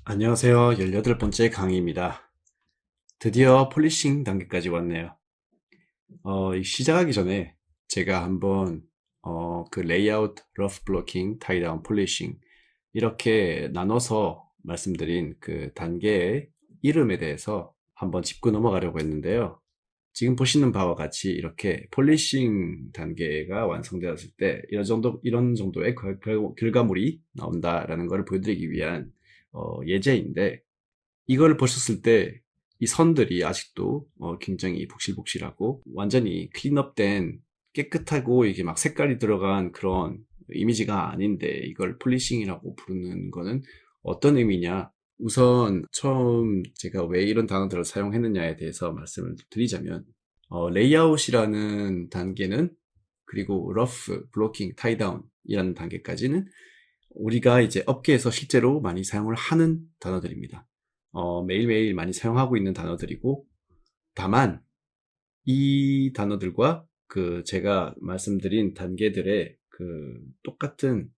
안녕하세요. 18번째 강의입니다. 드디어 폴리싱 단계까지 왔네요. 시작하기 전에 제가 한번 그 레이아웃, 러프 블로킹, 타이다운, 폴리싱 이렇게 나눠서 말씀드린 그 단계의 이름에 대해서 한번 짚고 넘어가려고 했는데요. 지금 보시는 바와 같이 이렇게 폴리싱 단계가 완성되었을 때 이런 정도의 결과물이 나온다라는 것을 보여드리기 위한 예제인데, 이걸 보셨을 때 이 선들이 아직도 굉장히 복실복실하고 완전히 클린업된 깨끗하고 이게 막 색깔이 들어간 그런 이미지가 아닌데, 이걸 폴리싱이라고 부르는 거는 어떤 의미냐? 우선 처음 제가 왜 이런 단어들을 사용했느냐에 대해서 말씀을 드리자면, 레이아웃이라는 단계는, 그리고 러프, 블로킹, 타이다운이라는 단계까지는 우리가 이제 업계에서 실제로 많이 사용을 하는 단어들입니다. 매일매일 많이 사용하고 있는 단어들이고, 다만 이 단어들과 그 제가 말씀드린 단계들의 그 똑같은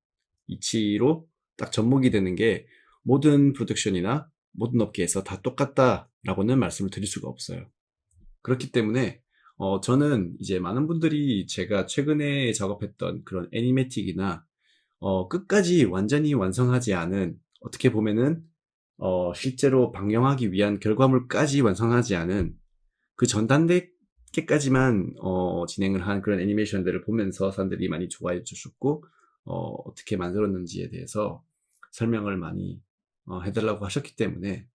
이치로 딱 접목이 되는 게 모든 프로덕션이나 모든 업계에서 다 똑같다라고는 말씀을 드릴 수가 없어요. 그렇기 때문에 저는 이제 많은 분들이 제가 최근에 작업했던 그런 애니메틱이나 끝까지 완전히 완성하지 않은, 어떻게 보면은 실제로 방영하기 위한 결과물까지 완성하지 않은 그 전 단계까지만 진행을 한 그런 애니메이션들을 보면서 사람들이 많이 좋아해 주셨고, 어떻게 만들었는지에 대해서 설명을 많이 해달라고 하셨기 때문에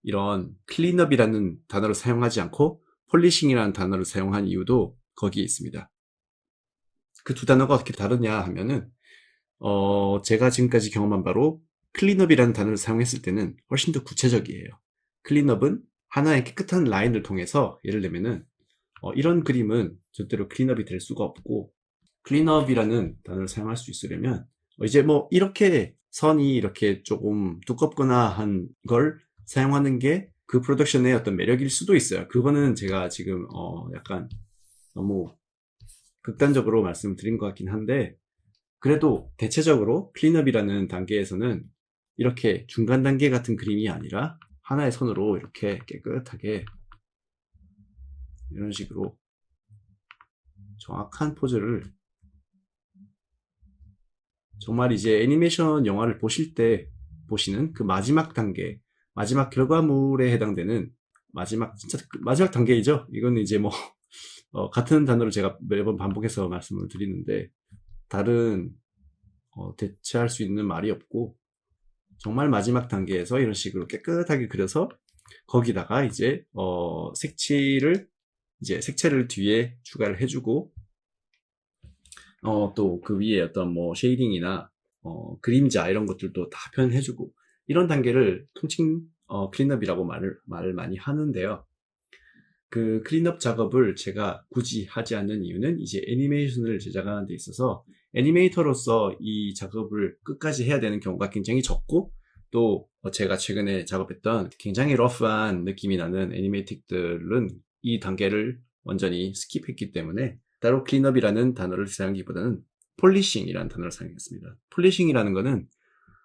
이런 클린업이라는 단어를 사용하지 않고 폴리싱이라는 단어를 사용한 이유도 거기에 있습니다. 그 두 단어가 어떻게 다르냐 하면은, 제가 지금까지 경험한 바로 클린업이라는 단어를 사용했을 때는 훨씬 더 구체적이에요. 클린업은 하나의 깨끗한 라인을 통해서, 예를 들면은 이런 그림은 절대로 클린업이 될 수가 없고, 클린업이라는 단어를 사용할 수 있으려면 이제 뭐 이렇게 선이 이렇게 조금 두껍거나 한 걸 사용하는 게 그 프로덕션의 어떤 매력일 수도 있어요. 그거는 제가 지금 약간 너무 극단적으로 말씀드린 것 같긴 한데, 그래도 대체적으로 클린업이라는 단계에서는 이렇게 중간 단계 같은 그림이 아니라 하나의 선으로 이렇게 깨끗하게 이런 식으로 정확한 포즈를, 정말 이제 애니메이션 영화를 보실 때 보시는 그 마지막 단계, 마지막 결과물에 해당되는 진짜 마지막 단계이죠. 이거는 이제 뭐 같은 단어를 제가 매번 반복해서 말씀을 드리는데, 다른 대체할 수 있는 말이 없고, 정말 마지막 단계에서 이런 식으로 깨끗하게 그려서 거기다가 이제 색채를 뒤에 추가를 해주고, 또 그 위에 어떤 뭐 쉐이딩이나 그림자 이런 것들도 다 표현해주고, 이런 단계를 통칭 클린업이라고 말을 많이 하는데요. 그 클린업 작업을 제가 굳이 하지 않는 이유는, 이제 애니메이션을 제작하는 데 있어서 애니메이터로서 이 작업을 끝까지 해야 되는 경우가 굉장히 적고, 또 제가 최근에 작업했던 굉장히 러프한 느낌이 나는 애니메이틱들은 이 단계를 완전히 스킵했기 때문에 따로 클린업이라는 단어를 사용하기보다는 폴리싱이라는 단어를 사용했습니다. 폴리싱이라는 거는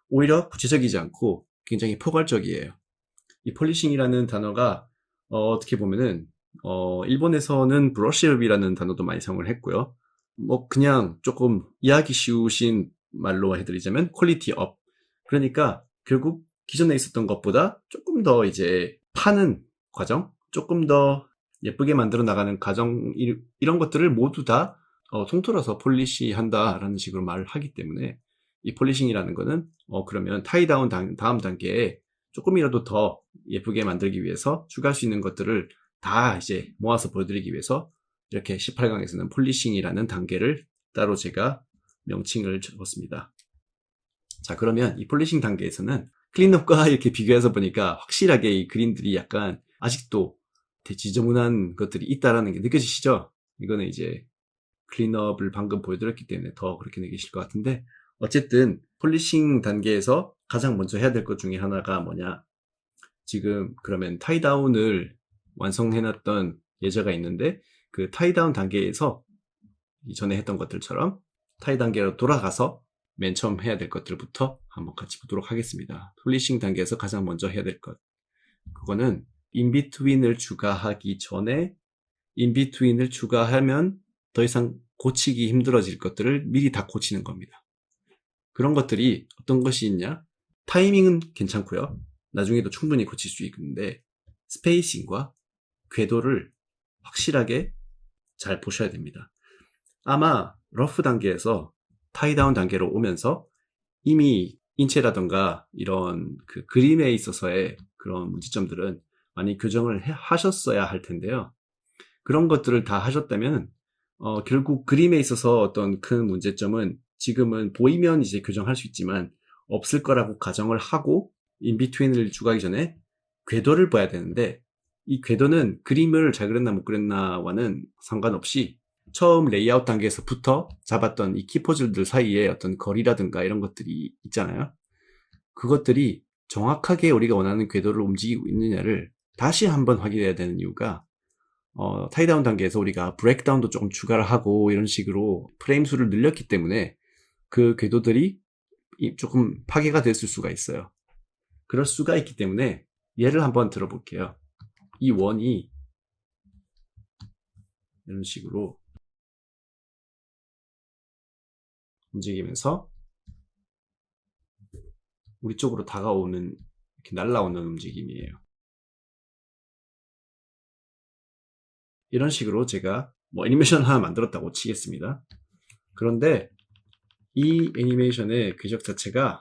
오히려 구체적이지 않고 굉장히 포괄적이에요. 이 폴리싱이라는 단어가 어떻게 보면은 일본에서는 브러쉬업이라는 단어도 많이 사용을 했고요. 뭐 그냥 조금 이해하기 쉬우신 말로 해드리자면 퀄리티 업. 그러니까 결국 기존에 있었던 것보다 조금 더 이제 파는 과정, 조금 더 예쁘게 만들어 나가는 과정, 이런 것들을 모두 다 통틀어서 폴리시 한다라는 식으로 말을 하기 때문에, 이 폴리싱이라는 거는 그러면 타이다운 다음 단계에 조금이라도 더 예쁘게 만들기 위해서 추가할 수 있는 것들을 다 이제 모아서 보여드리기 위해서 이렇게 18강에서는 폴리싱이라는 단계를 따로 제가 명칭을 적었습니다. 자, 그러면 이 폴리싱 단계에서는 클린업과 이렇게 비교해서 보니까 확실하게 이 그림들이 약간 아직도 지저분한 것들이 있다라는 게 느껴지시죠? 이거는 이제 클린업을 방금 보여드렸기 때문에 더 그렇게 느끼실 것 같은데, 어쨌든 폴리싱 단계에서 가장 먼저 해야 될 것 중에 하나가 뭐냐, 지금 그러면 타이다운을 완성해놨던 예제가 있는데, 그 타이다운 단계에서 이전에 했던 것들처럼 타이 단계로 돌아가서 맨 처음 해야 될 것들부터 한번 같이 보도록 하겠습니다. 폴리싱 단계에서 가장 먼저 해야 될 것. 그거는 인비트윈을 추가하기 전에 인비트윈을 추가하면 더 이상 고치기 힘들어질 것들을 미리 다 고치는 겁니다. 그런 것들이 어떤 것이 있냐? 타이밍은 괜찮고요. 나중에도 충분히 고칠 수 있는데 스페이싱과 궤도를 확실하게 잘 보셔야 됩니다. 아마 러프 단계에서 타이다운 단계로 오면서 이미 인체라던가 이런 그 그림에 있어서의 그런 문제점들은 많이 교정을 하셨어야 할 텐데요. 그런 것들을 다 하셨다면 결국 그림에 있어서 어떤 큰 문제점은 지금은 보이면 이제 교정할 수 있지만 없을 거라고 가정을 하고 인비트윈을 추가하기 전에 궤도를 봐야 되는데 이 궤도는 그림을 잘 그렸나 못 그렸나와는 상관없이 처음 레이아웃 단계에서부터 잡았던 이 키포즈들 사이에 어떤 거리라든가 이런 것들이 있잖아요. 그것들이 정확하게 우리가 원하는 궤도를 움직이고 있느냐를 다시 한번 확인해야 되는 이유가 타이다운 단계에서 우리가 브레이크다운도 조금 추가를 하고 이런 식으로 프레임 수를 늘렸기 때문에 그 궤도들이 조금 파괴가 됐을 수가 있어요. 그럴 수가 있기 때문에 예를 한번 들어볼게요. 이 원이 이런 식으로 움직이면서 우리 쪽으로 다가오는 이렇게 날아오는 움직임이에요. 이런 식으로 제가 애니메이션 하나 만들었다고 치겠습니다. 그런데 이 애니메이션의 궤적 자체가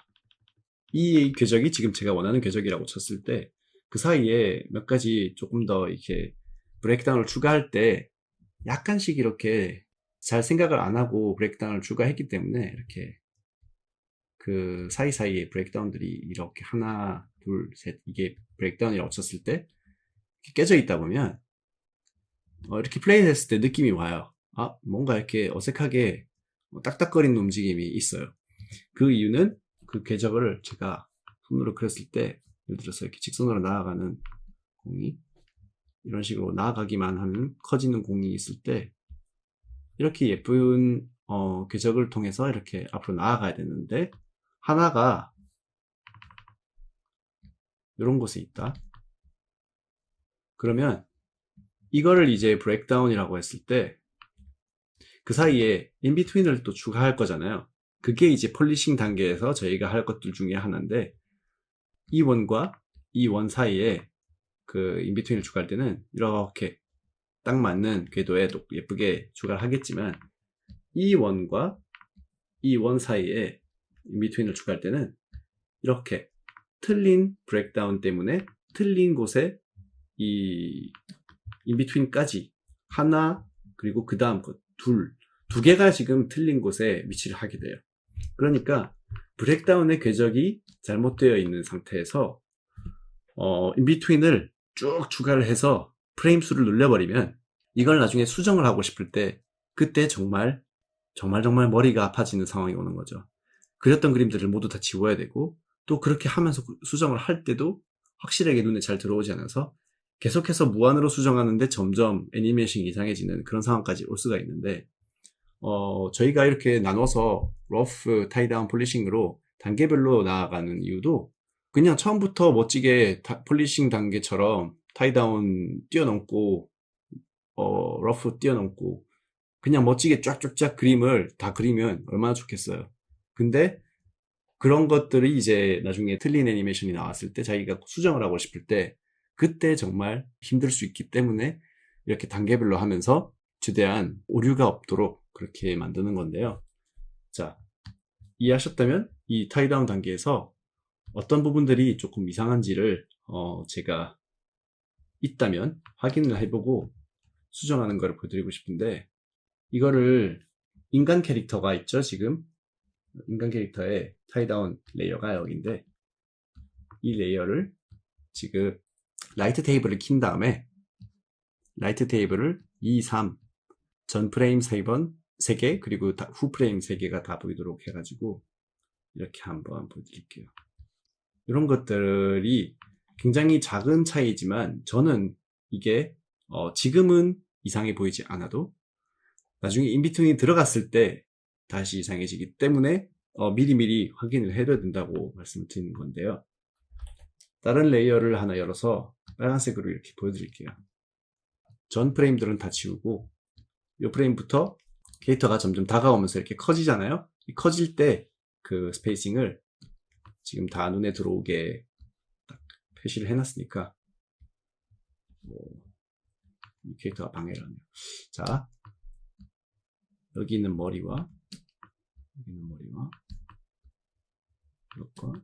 이 궤적이 지금 제가 원하는 궤적이라고 쳤을 때 그 사이에 몇 가지 조금 더 이렇게 브레이크다운을 추가할 때 약간씩 이렇게 잘 생각을 안 하고 브레이크다운을 추가했기 때문에 이렇게 그 사이사이에 브레이크다운들이 이렇게 하나, 둘, 셋 이게 브레이크다운이라고 쳤을 때 깨져 있다 보면 이렇게 플레이했을 때 느낌이 와요. 뭔가 이렇게 어색하게 딱딱거리는 움직임이 있어요. 그 이유는 그 궤적을 제가 손으로 그렸을 때 예를 들어서 이렇게 직선으로 나아가는 공이 이런 식으로 나아가기만 하는 커지는 공이 있을 때 이렇게 예쁜 궤적을 통해서 이렇게 앞으로 나아가야 되는데 하나가 이런 곳에 있다. 그러면 이거를 이제 브레이크다운이라고 했을 때 그 사이에 인비트윈을 또 추가할 거잖아요. 그게 이제 폴리싱 단계에서 저희가 할 것들 중에 하나인데 이 원과 이 원 사이에 그 인비트윈을 추가할 때는 이렇게 딱 맞는 궤도에 또 예쁘게 추가를 하겠지만 이 원과 이 원 사이에 인비트윈을 추가할 때는 이렇게 틀린 브레이크다운 때문에 틀린 곳에 이 인비트윈까지 하나 그리고 그 다음 것 두 개가 지금 틀린 곳에 위치를 하게 돼요. 그러니까 브레이크다운의 궤적이 잘못되어 있는 상태에서 인비트윈을 쭉 추가를 해서 프레임 수를 늘려버리면 이걸 나중에 수정을 하고 싶을 때 그때 정말 머리가 아파지는 상황이 오는 거죠. 그렸던 그림들을 모두 다 지워야 되고 또 그렇게 하면서 수정을 할 때도 확실하게 눈에 잘 들어오지 않아서 계속해서 무한으로 수정하는데 점점 애니메이션이 이상해지는 그런 상황까지 올 수가 있는데 저희가 이렇게 나눠서 러프, 타이다운, 폴리싱으로 단계별로 나아가는 이유도 그냥 처음부터 멋지게 폴리싱 단계처럼 타이다운 뛰어넘고 러프 뛰어넘고 그냥 멋지게 쫙쫙쫙 그림을 다 그리면 얼마나 좋겠어요. 근데 그런 것들이 이제 나중에 틀린 애니메이션이 나왔을 때 자기가 수정을 하고 싶을 때 그때 정말 힘들 수 있기 때문에 이렇게 단계별로 하면서 최대한 오류가 없도록 그렇게 만드는 건데요. 자, 이해하셨다면 이 타이다운 단계에서 어떤 부분들이 조금 이상한지를 제가 있다면 확인을 해보고 수정하는 거를 보여드리고 싶은데 이거를 인간 캐릭터가 있죠. 지금 인간 캐릭터의 타이다운 레이어가 여기인데 이 레이어를 지금 라이트 테이블을 킨 다음에 라이트 테이블을 2, 3 전 프레임 3번 3개 그리고 후 프레임 3개가 다 보이도록 해가지고 이렇게 한번 보여드릴게요. 이런 것들이 굉장히 작은 차이지만 저는 이게 지금은 이상해 보이지 않아도 나중에 인비트윈이 들어갔을 때 다시 이상해지기 때문에 미리미리 확인을 해둬야 된다고 말씀을 드리는 건데요. 다른 레이어를 하나 열어서 빨간색으로 이렇게 보여드릴게요. 전 프레임들은 다 지우고 이 프레임부터 캐릭터가 점점 다가오면서 이렇게 커지잖아요. 커질 때 그 스페이싱을 지금 다 눈에 들어오게 딱 표시를 해놨으니까 이 캐릭터가 방해를 하네요. 자, 여기 있는 머리와 이렇게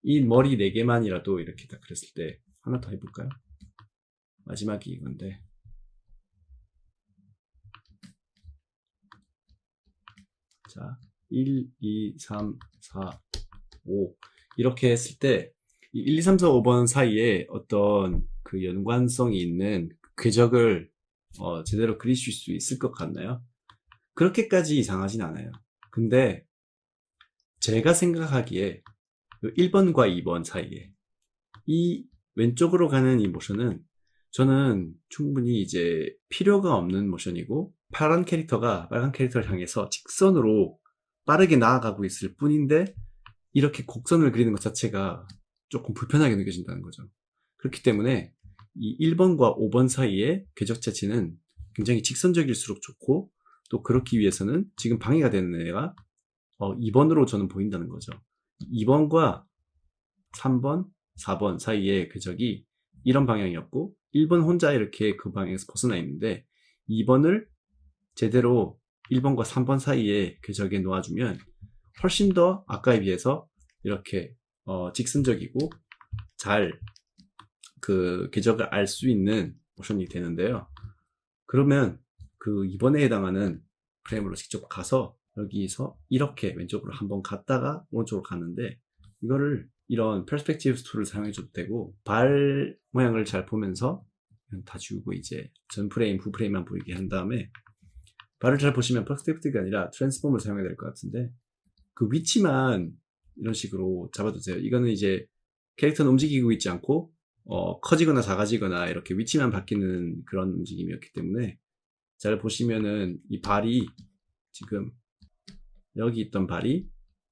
이 머리 4개만이라도 이렇게 딱 그랬을 때 하나 더 해볼까요? 마지막이 이건데 자 1, 2, 3, 4, 5 이렇게 했을 때 1, 2, 3, 4, 5번 사이에 어떤 그 연관성이 있는 궤적을 제대로 그리실 수 있을 것 같나요? 그렇게까지 이상하진 않아요. 근데 제가 생각하기에 1번과 2번 사이에 이 왼쪽으로 가는 이 모션은 저는 충분히 이제 필요가 없는 모션이고 파란 캐릭터가 빨간 캐릭터를 향해서 직선으로 빠르게 나아가고 있을 뿐인데 이렇게 곡선을 그리는 것 자체가 조금 불편하게 느껴진다는 거죠. 그렇기 때문에 이 1번과 5번 사이의 궤적 자체는 굉장히 직선적일수록 좋고 또 그렇기 위해서는 지금 방해가 되는 애가 2번으로 저는 보인다는 거죠. 2번과 3번, 4번 사이의 궤적이 이런 방향이었고 1번 혼자 이렇게 그 방향에서 벗어나 있는데 2번을 제대로 1번과 3번 사이의 궤적에 놓아주면 훨씬 더 아까에 비해서 이렇게 직선적이고 잘 그 궤적을 알 수 있는 모션이 되는데요. 그러면 그 2번에 해당하는 프레임으로 직접 가서 여기서 이렇게 왼쪽으로 한번 갔다가 오른쪽으로 갔는데 이거를 이런 퍼스펙티브 툴을 사용해줘도 되고 발 모양을 잘 보면서 다 지우고 이제 전 프레임, 후 프레임만 보이게 한 다음에 발을 잘 보시면 퍼스펙티브가 아니라 트랜스폼을 사용해야 될 것 같은데 그 위치만 이런 식으로 잡아두세요. 이거는 이제 캐릭터는 움직이고 있지 않고 커지거나 작아지거나 이렇게 위치만 바뀌는 그런 움직임이었기 때문에 잘 보시면은 이 발이 지금 여기 있던 발이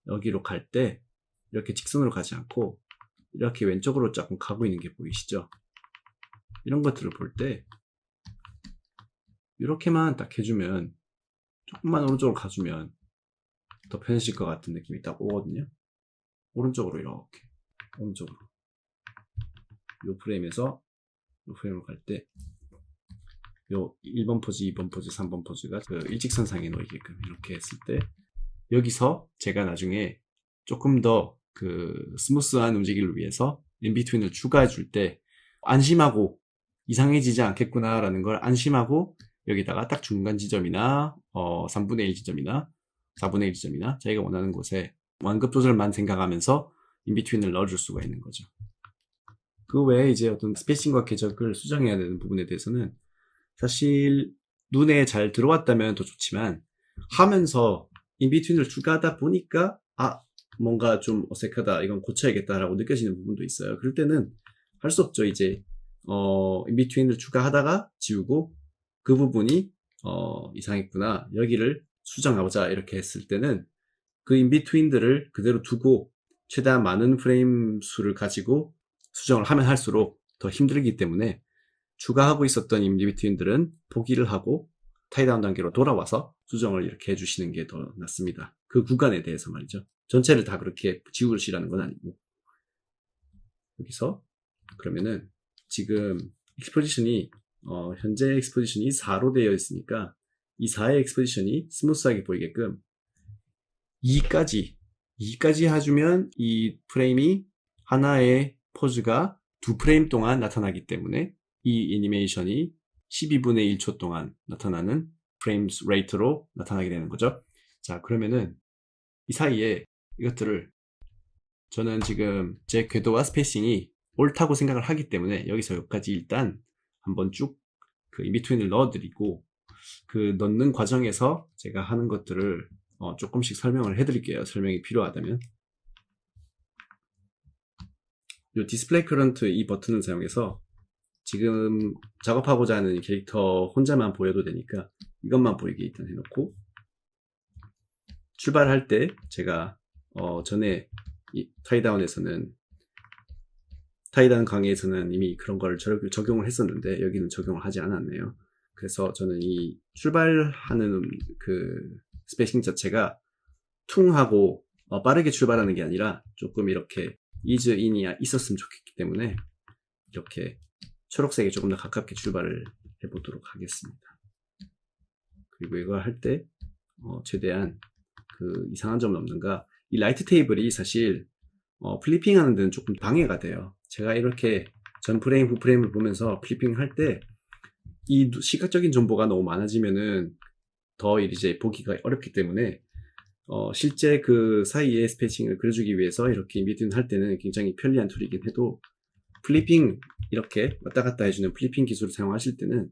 여기로 갈 때 이렇게 직선으로 가지 않고 이렇게 왼쪽으로 조금 가고 있는 게 보이시죠? 이런 것들을 볼 때 이렇게만 딱 해주면 조금만 오른쪽으로 가주면 더 편해질 것 같은 느낌이 딱 오거든요. 오른쪽으로 이렇게 오른쪽으로 이 프레임에서 이 프레임으로 갈 때 요 1번 포즈, 2번 포즈, 3번 포즈가 그 일직선상에 놓이게끔 이렇게 했을 때 여기서 제가 나중에 조금 더 그 스무스한 움직임을 위해서 인비트윈을 추가해 줄 때 안심하고 이상해지지 않겠구나 라는 걸 안심하고 여기다가 딱 중간 지점이나 3분의 1 지점이나 4분의 1 지점이나 자기가 원하는 곳에 완급 조절만 생각하면서 인비트윈을 넣어줄 수가 있는 거죠. 그 외에 이제 어떤 스페이싱과 궤적을 수정해야 되는 부분에 대해서는 사실 눈에 잘 들어왔다면 더 좋지만 하면서 인비트윈을 추가하다 보니까 뭔가 좀 어색하다 이건 고쳐야겠다라고 느껴지는 부분도 있어요. 그럴 때는 할 수 없죠. 이제 인비트윈을 추가하다가 지우고 그 부분이 이상했구나 여기를 수정하자 이렇게 했을 때는 그 인비트윈들을 그대로 두고 최대한 많은 프레임 수를 가지고 수정을 하면 할수록 더 힘들기 때문에 추가하고 있었던 인비트윈들은 포기를 하고 타이다운 단계로 돌아와서 수정을 이렇게 해주시는 게 더 낫습니다. 그 구간에 대해서 말이죠. 전체를 다 그렇게 지우시라는 건 아니고 여기서 그러면은 지금 익스포지션이 현재 익스포지션이 4로 되어 있으니까 이 4의 익스포지션이 스무스하게 보이게끔 2까지 해주면 이 프레임이 하나의 포즈가 2프레임 동안 나타나기 때문에 이 애니메이션이 12분의 1초 동안 나타나는 프레임스 레이트로 나타나게 되는 거죠. 자, 그러면은 이 사이에 이것들을 저는 지금 제 궤도와 스페이싱이 옳다고 생각을 하기 때문에 여기서 여기까지 일단 한번 쭉 그 인비트윈을 넣어드리고 그 넣는 과정에서 제가 하는 것들을 조금씩 설명을 해드릴게요. 설명이 필요하다면 이 디스플레이 커런트 이 버튼을 사용해서 지금 작업하고자 하는 캐릭터 혼자만 보여도 되니까 이것만 보이게 일단 해놓고, 출발할 때 제가 전에 이 타이다운 강의에서는 이미 그런 걸 적용을 했었는데 여기는 적용을 하지 않았네요. 그래서 저는 이 출발하는 그 스페이싱 자체가 퉁하고 빠르게 출발하는 게 아니라 조금 이렇게 ease in이 있었으면 좋겠기 때문에 이렇게 초록색에 조금 더 가깝게 출발을 해보도록 하겠습니다. 그리고 이걸 할 때 최대한 그 이상한 점은 없는가, 이 라이트 테이블이 사실 플리핑 하는 데는 조금 방해가 돼요. 제가 이렇게 전 프레임, 후 프레임을 보면서 플리핑 할 때 이 시각적인 정보가 너무 많아지면은 더 이제 보기가 어렵기 때문에 실제 그 사이에 스페이싱을 그려주기 위해서 이렇게 인비트윈 할 때는 굉장히 편리한 툴이긴 해도, 플리핑 이렇게 왔다 갔다 해주는 플리핑 기술을 사용하실 때는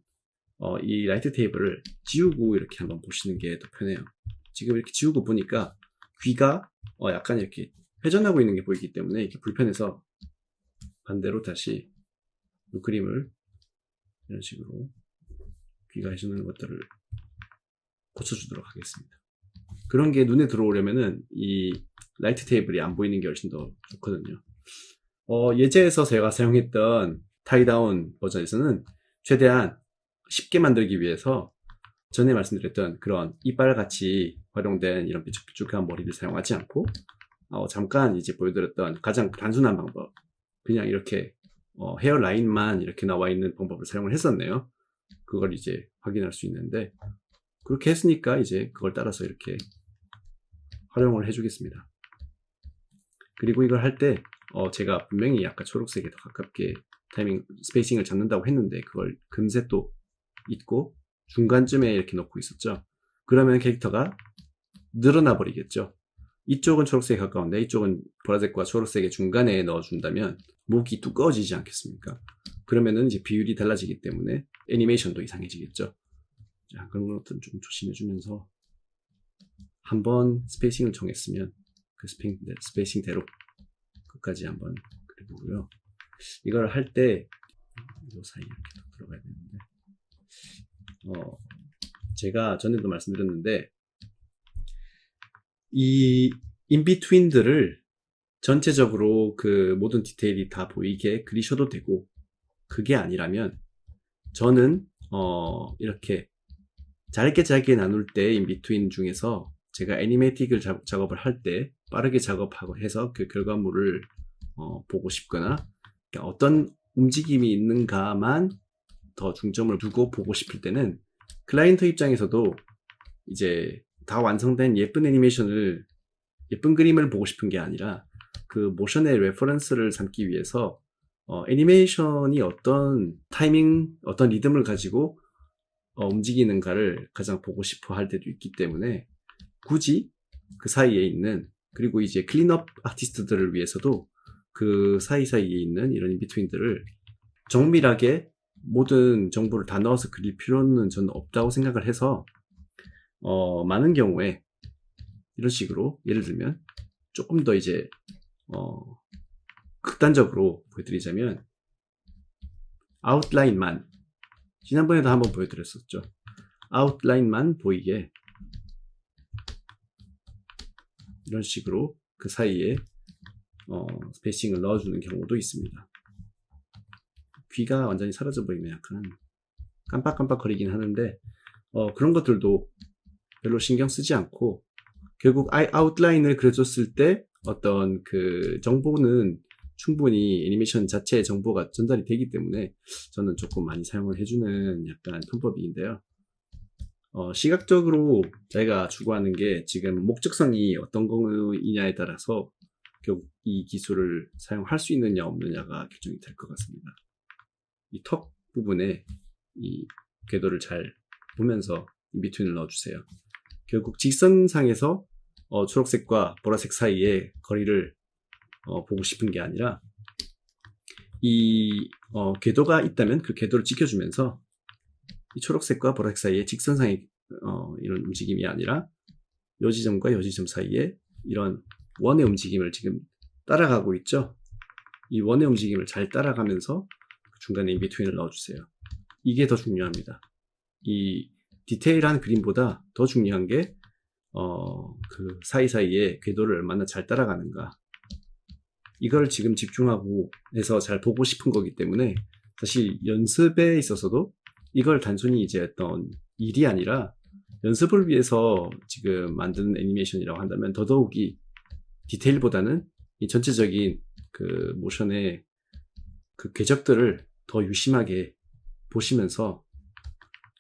이 라이트 테이블을 지우고 이렇게 한번 보시는 게 더 편해요. 지금 이렇게 지우고 보니까 귀가 약간 이렇게 회전하고 있는 게 보이기 때문에 이렇게 불편해서 반대로 다시 이 그림을 이런 식으로 귀가 회전하는 것들을 고쳐주도록 하겠습니다. 그런 게 눈에 들어오려면은 이 라이트 테이블이 안 보이는 게 훨씬 더 좋거든요. 예제에서 제가 사용했던 타이다운 버전에서는 최대한 쉽게 만들기 위해서 전에 말씀드렸던 그런 이빨같이 활용된 이런 삐죽삐죽한 머리를 사용하지 않고 잠깐 이제 보여드렸던 가장 단순한 방법, 그냥 이렇게 헤어라인만 이렇게 나와 있는 방법을 사용을 했었네요. 그걸 이제 확인할 수 있는데, 그렇게 했으니까 이제 그걸 따라서 이렇게 활용을 해주겠습니다. 그리고 이걸 할 때 제가 분명히 약간 초록색에 더 가깝게 스페이싱을 잡는다고 했는데 그걸 금세 또 잊고 중간쯤에 이렇게 놓고 있었죠. 그러면 캐릭터가 늘어나 버리겠죠. 이쪽은 초록색에 가까운데 이쪽은 보라색과 초록색의 중간에 넣어준다면 목이 두꺼워지지 않겠습니까? 그러면은 이제 비율이 달라지기 때문에 애니메이션도 이상해지겠죠. 자, 그런 것들은 좀 조심해주면서 한번 스페이싱을 정했으면 그 스페이싱대로 끝까지 한번 그려보고요. 이걸 할 때 이 사이에 이렇게 들어가야 되는데 제가 전에도 말씀드렸는데 이 인비트윈들을 전체적으로 그 모든 디테일이 다 보이게 그리셔도 되고, 그게 아니라면 저는 이렇게 잘게 나눌 때 인비트윈 중에서 제가 애니메이틱을 작업을 할 때 빠르게 작업하고 해서 그 결과물을 보고 싶거나, 그러니까 어떤 움직임이 있는가만 더 중점을 두고 보고 싶을 때는 클라이언트 입장에서도 이제 다 완성된 예쁜 애니메이션을, 예쁜 그림을 보고 싶은 게 아니라 그 모션의 레퍼런스를 삼기 위해서 애니메이션이 어떤 타이밍, 어떤 리듬을 가지고 움직이는가를 가장 보고 싶어 할 때도 있기 때문에 굳이 그 사이에 있는, 그리고 이제 클린업 아티스트들을 위해서도 그 사이사이에 있는 이런 인비트윈들을 정밀하게 모든 정보를 다 넣어서 그릴 필요는 저는 없다고 생각을 해서 많은 경우에 이런 식으로, 예를 들면 조금 더 이제 극단적으로 보여드리자면 아웃라인만, 지난번에도 한번 보여드렸었죠. 아웃라인만 보이게 이런 식으로 그 사이에 스페이싱을 넣어주는 경우도 있습니다. 귀가 완전히 사라져 버리면 약간 깜빡깜빡거리긴 하는데 그런 것들도 별로 신경 쓰지 않고, 결국 아웃라인을 그려줬을 때 어떤 그 정보는 충분히 애니메이션 자체의 정보가 전달이 되기 때문에 저는 조금 많이 사용을 해주는 약간 편법인데요. 시각적으로 제가 추구하는 게 지금 목적성이 어떤 거냐에 따라서 결국 이 기술을 사용할 수 있느냐 없느냐가 결정이 될 것 같습니다. 이 턱 부분에 이 궤도를 잘 보면서 인비트윈을 넣어주세요. 결국 직선상에서 초록색과 보라색 사이에 거리를 보고 싶은 게 아니라 이 궤도가 있다면 그 궤도를 지켜주면서 이 초록색과 보라색 사이에 직선상의 이런 움직임이 아니라 요 지점과 요 지점 사이에 이런 원의 움직임을 지금 따라가고 있죠. 이 원의 움직임을 잘 따라가면서 중간에 인비트윈을 넣어주세요. 이게 더 중요합니다. 이 디테일한 그림보다 더 중요한 게 그 사이사이에 궤도를 얼마나 잘 따라가는가, 이걸 지금 집중하고 해서 잘 보고 싶은 거기 때문에 사실 연습에 있어서도 이걸 단순히 이제 어떤 일이 아니라 연습을 위해서 지금 만드는 애니메이션이라고 한다면 더더욱이 디테일보다는 이 전체적인 그 모션의 그 궤적들을 더 유심하게 보시면서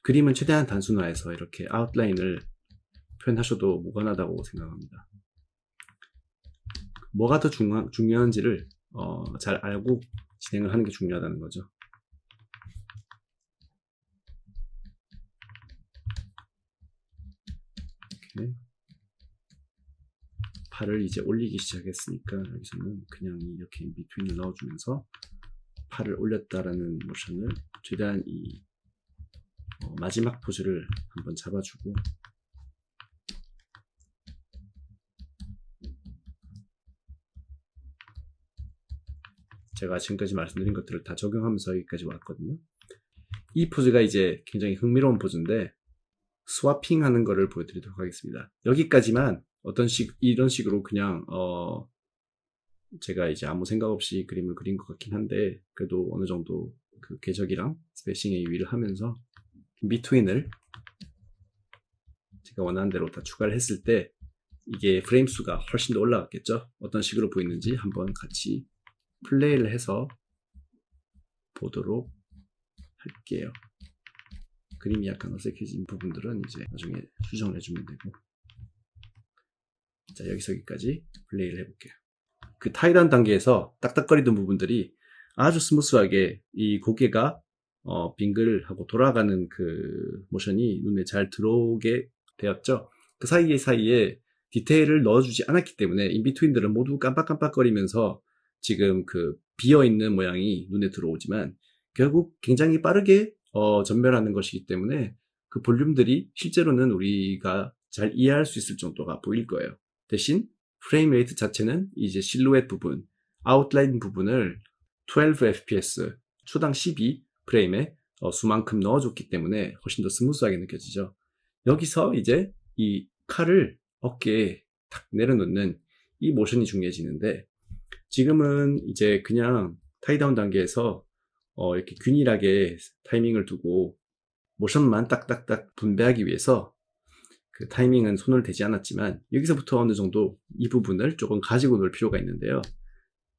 그림은 최대한 단순화해서 이렇게 아웃라인을 표현하셔도 무관하다고 생각합니다. 뭐가 더 중요한지를 잘 알고 진행을 하는 게 중요하다는 거죠. 이렇게 팔을 이제 올리기 시작했으니까 여기서는 그냥 이렇게 인비트윈을 넣어주면서 팔을 올렸다라는 모션을 최대한 이 마지막 포즈를 한번 잡아주고, 제가 지금까지 말씀드린 것들을 다 적용하면서 여기까지 왔거든요. 이 포즈가 이제 굉장히 흥미로운 포즈인데 스와핑 하는 거를 보여드리도록 하겠습니다. 여기까지만 이런 식으로 그냥 제가 이제 아무 생각 없이 그림을 그린 것 같긴 한데, 그래도 어느 정도 그 궤적이랑 스페이싱에 유의를 하면서 인비트윈을 제가 원하는 대로 다 추가를 했을 때 이게 프레임 수가 훨씬 더 올라갔겠죠. 어떤 식으로 보이는지 한번 같이 플레이를 해서 보도록 할게요. 그림이 약간 어색해진 부분들은 이제 나중에 수정을 해주면 되고, 자, 여기까지 플레이를 해볼게요. 그 타이다운 단계에서 딱딱거리던 부분들이 아주 스무스하게 이 고개가 빙글하고 돌아가는 그 모션이 눈에 잘 들어오게 되었죠. 그 사이에 디테일을 넣어주지 않았기 때문에 인비트윈들은 모두 깜빡깜빡거리면서 지금 그 비어있는 모양이 눈에 들어오지만 결국 굉장히 빠르게 전멸하는 것이기 때문에 그 볼륨들이 실제로는 우리가 잘 이해할 수 있을 정도가 보일 거예요. 대신 프레임 레이트 자체는 이제 실루엣 부분, 아웃라인 부분을 12fps, 초당 12 프레임에 수만큼 넣어줬기 때문에 훨씬 더 스무스하게 느껴지죠. 여기서 이제 이 칼을 어깨에 탁 내려놓는 이 모션이 중요해지는데, 지금은 이제 그냥 타이다운 단계에서 이렇게 균일하게 타이밍을 두고 모션만 딱딱딱 분배하기 위해서 그 타이밍은 손을 대지 않았지만, 여기서부터 어느 정도 이 부분을 조금 가지고 놀 필요가 있는데요.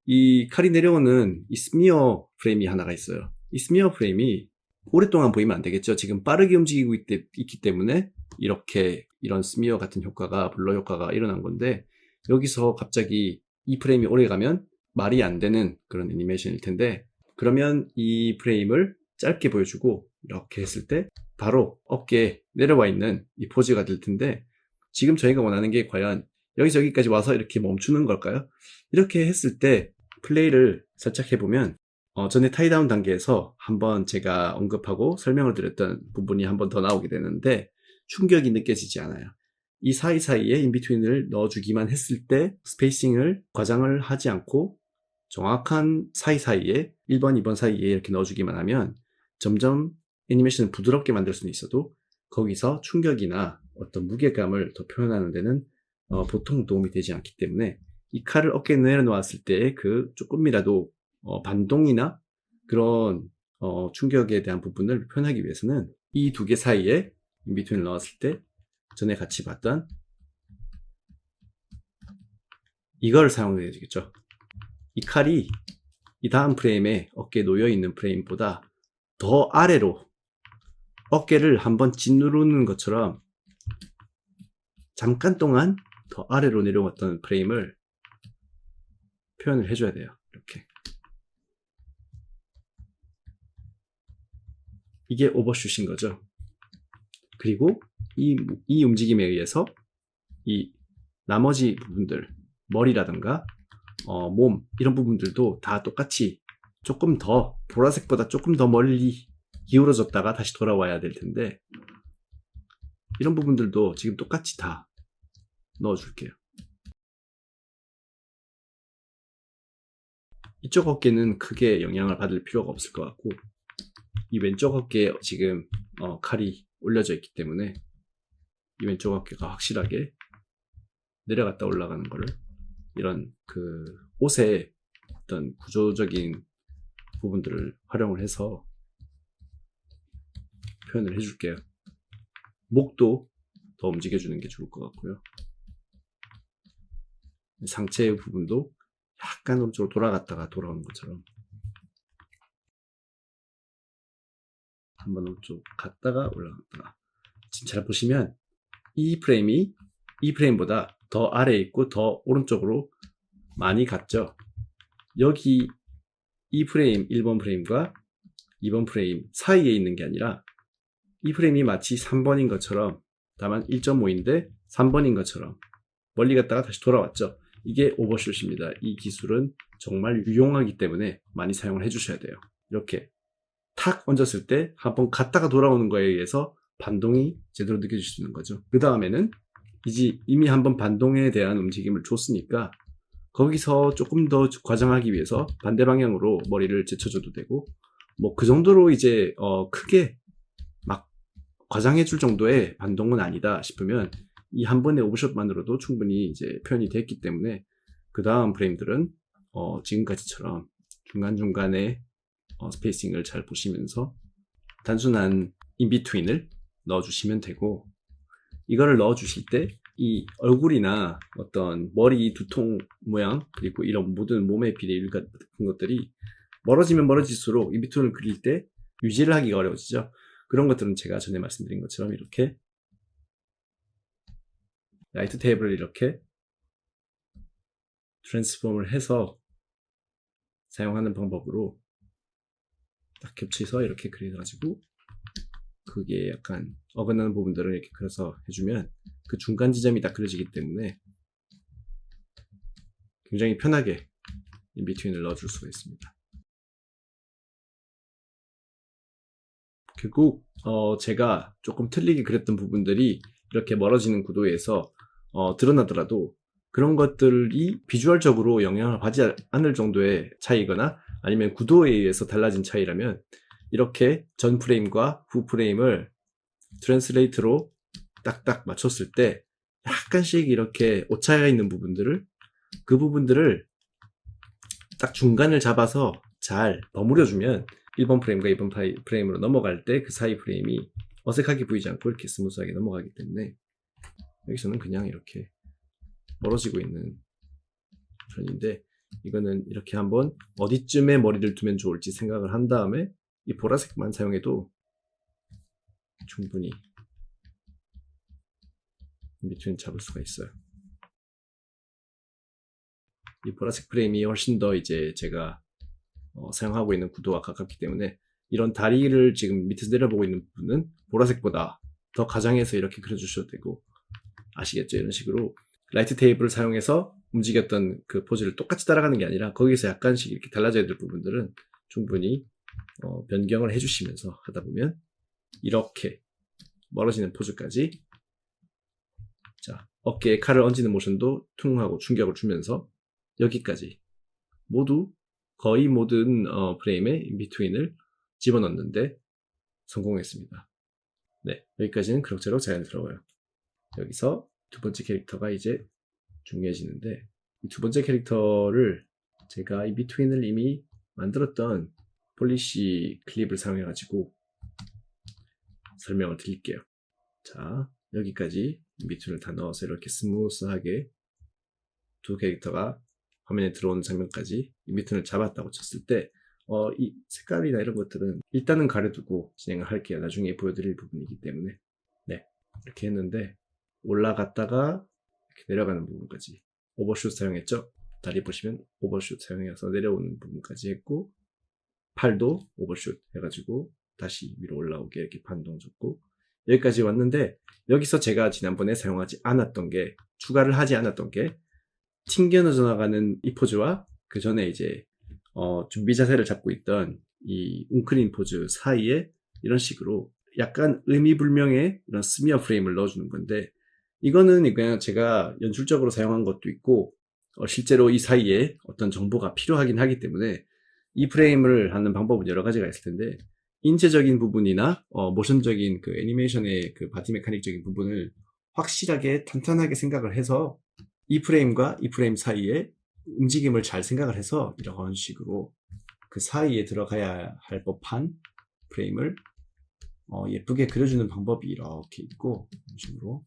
이 칼이 내려오는 이 스미어 프레임이 하나가 있어요. 이 스미어 프레임이 오랫동안 보이면 안 되겠죠. 지금 빠르게 움직이고 있기 때문에 이런 스미어 같은 효과가, 블러 효과가 일어난 건데, 여기서 갑자기 이 프레임이 오래 가면 말이 안 되는 그런 애니메이션일 텐데, 그러면 이 프레임을 짧게 보여주고 이렇게 했을 때 바로 어깨에 내려와 있는 이 포즈가 될 텐데, 지금 저희가 원하는 게 과연 여기서 여기까지 와서 이렇게 멈추는 걸까요? 이렇게 했을 때 플레이를 살짝 해보면 전에 타이다운 단계에서 한번 제가 언급하고 설명을 드렸던 부분이 한번 더 나오게 되는데 충격이 느껴지지 않아요. 이 사이사이에 인비트윈을 넣어주기만 했을 때 스페이싱을 과장을 하지 않고 정확한 사이사이에 1번, 2번 사이에 이렇게 넣어주기만 하면 점점 애니메이션을 부드럽게 만들 수는 있어도 거기서 충격이나 어떤 무게감을 더 표현하는 데는 보통 도움이 되지 않기 때문에 이 칼을 어깨에 내려놓았을 때 그 조금이라도 반동이나 그런 충격에 대한 부분을 표현하기 위해서는 이 두 개 사이에 인비트윈을 넣었을 때 전에 같이 봤던 이걸 사용해야 되겠죠. 이 칼이 이 다음 프레임에 어깨에 놓여있는 프레임보다 더 아래로 어깨를 한번 짓누르는 것처럼 잠깐 동안 더 아래로 내려왔던 프레임을 표현을 해줘야 돼요. 이렇게. 이게 오버슛인 거죠. 그리고 이 움직임에 의해서 이 나머지 부분들, 머리라든가 몸 이런 부분들도 다 똑같이 조금 더 보라색보다 조금 더 멀리 기울어졌다가 다시 돌아와야 될 텐데, 이런 부분들도 지금 똑같이 다 넣어줄게요. 이쪽 어깨는 크게 영향을 받을 필요가 없을 것 같고, 이 왼쪽 어깨에 지금 칼이 올려져 있기 때문에 이 왼쪽 어깨가 확실하게 내려갔다 올라가는 거를 이런 그 옷의 어떤 구조적인 부분들을 활용을 해서 표현을 해줄게요. 목도 더 움직여주는 게 좋을 것 같고요. 상체의 부분도 약간 오른쪽으로 돌아갔다가 돌아오는 것처럼 한번 오른쪽 갔다가 올라갔다가. 지금 잘 보시면 이 프레임이 이 프레임보다 더 아래에 있고 더 오른쪽으로 많이 갔죠. 여기 이 프레임 1번 프레임과 2번 프레임 사이에 있는 게 아니라 이 프레임이 마치 3번인 것처럼, 다만 1.5인데 3번인 것처럼 멀리 갔다가 다시 돌아왔죠. 이게 오버슛입니다. 이 기술은 정말 유용하기 때문에 많이 사용을 해주셔야 돼요. 이렇게 탁 얹었을 때 한번 갔다가 돌아오는 거에 의해서 반동이 제대로 느껴질 수 있는 거죠. 그 다음에는 이미 한번 반동에 대한 움직임을 줬으니까 거기서 조금 더 과장하기 위해서 반대 방향으로 머리를 제쳐줘도 되고, 뭐 그 정도로 이제 크게 막 과장해 줄 정도의 반동은 아니다 싶으면 이 한 번의 오버숏만으로도 충분히 이제 표현이 됐기 때문에 그 다음 프레임들은 지금까지처럼 중간중간에 스페이싱을 잘 보시면서 단순한 인비트윈을 넣어주시면 되고, 이거를 넣어주실 때 이 얼굴이나 어떤 머리 두통 모양 그리고 이런 모든 몸의 비례율 같은 것들이 멀어지면 멀어질수록 인비트윈을 그릴 때 유지를 하기가 어려워지죠. 그런 것들은 제가 전에 말씀드린 것처럼 이렇게 라이트 테이블을 이렇게 트랜스폼을 해서 사용하는 방법으로 딱 겹쳐서 이렇게 그려가지고 그게 약간 어긋나는 부분들을 이렇게 그려서 해주면 그 중간 지점이 딱 그려지기 때문에 굉장히 편하게 인비트윈을 넣어줄 수가 있습니다. 결국 제가 조금 틀리게 그렸던 부분들이 이렇게 멀어지는 구도에서 드러나더라도 그런 것들이 비주얼적으로 영향을 받지 않을 정도의 차이거나 아니면 구도에 의해서 달라진 차이라면 이렇게 전 프레임과 후 프레임을 트랜스레이트로 딱딱 맞췄을 때 약간씩 이렇게 오차가 있는 부분들을, 그 부분들을 딱 중간을 잡아서 잘 버무려주면 1번 프레임과 2번 프레임으로 넘어갈 때 그 사이 프레임이 어색하게 보이지 않고 이렇게 스무스하게 넘어가기 때문에 여기서는 그냥 이렇게 멀어지고 있는 편인데, 이거는 이렇게 한번 어디쯤에 머리를 두면 좋을지 생각을 한 다음에 이 보라색만 사용해도 충분히 인비트윈 잡을 수가 있어요. 이 보라색 프레임이 훨씬 더 이제 제가 사용하고 있는 구도와 가깝기 때문에 이런 다리를 지금 밑에서 내려보고 있는 부분은 보라색보다 더 가장해서 이렇게 그려주셔도 되고, 아시겠죠? 이런 식으로 라이트 테이블을 사용해서 움직였던 그 포즈를 똑같이 따라가는 게 아니라 거기서 약간씩 이렇게 달라져야 될 부분들은 충분히 변경을 해주시면서 하다 보면 이렇게 멀어지는 포즈까지, 자, 어깨에 칼을 얹는 모션도 퉁하고 충격을 주면서 여기까지 모두 거의 모든 프레임에 인비트윈을 집어넣는데 성공했습니다. 네, 여기까지는 그럭저럭 자연스러워요. 여기서 두 번째 캐릭터가 이제 중요해지는데, 이 두 번째 캐릭터를 제가 인비트윈을 이미 만들었던 폴리시 클립을 사용해가지고 설명을 드릴게요. 자, 여기까지 인비트윈을 다 넣어서 이렇게 스무스하게 두 캐릭터가 화면에 들어오는 장면까지 인비트윈을 잡았다고 쳤을 때 이 색깔이나 이런 것들은 일단은 가려두고 진행을 할게요. 나중에 보여드릴 부분이기 때문에. 네, 이렇게 했는데 올라갔다가 이렇게 내려가는 부분까지 오버슛 사용했죠. 다리 보시면 오버슛 사용해서 내려오는 부분까지 했고, 팔도 오버슛 해가지고 다시 위로 올라오게 이렇게 반동 줬고, 여기까지 왔는데 여기서 제가 지난번에 사용하지 않았던 게, 추가를 하지 않았던 게 튕겨져 나가는 이 포즈와 그 전에 이제 준비 자세를 잡고 있던 이 웅크린 포즈 사이에 이런 식으로 약간 의미불명의 이런 스미어 프레임을 넣어주는 건데, 이거는 그냥 제가 연출적으로 사용한 것도 있고 실제로 이 사이에 어떤 정보가 필요하긴 하기 때문에 이 프레임을 하는 방법은 여러 가지가 있을 텐데, 인체적인 부분이나 모션적인 그 애니메이션의 그 바디 메카닉적인 부분을 확실하게 탄탄하게 생각을 해서 이 프레임과 이 프레임 사이에 움직임을 잘 생각을 해서 이런 식으로 그 사이에 들어가야 할 법한 프레임을 예쁘게 그려주는 방법이 이렇게 있고, 이런 식으로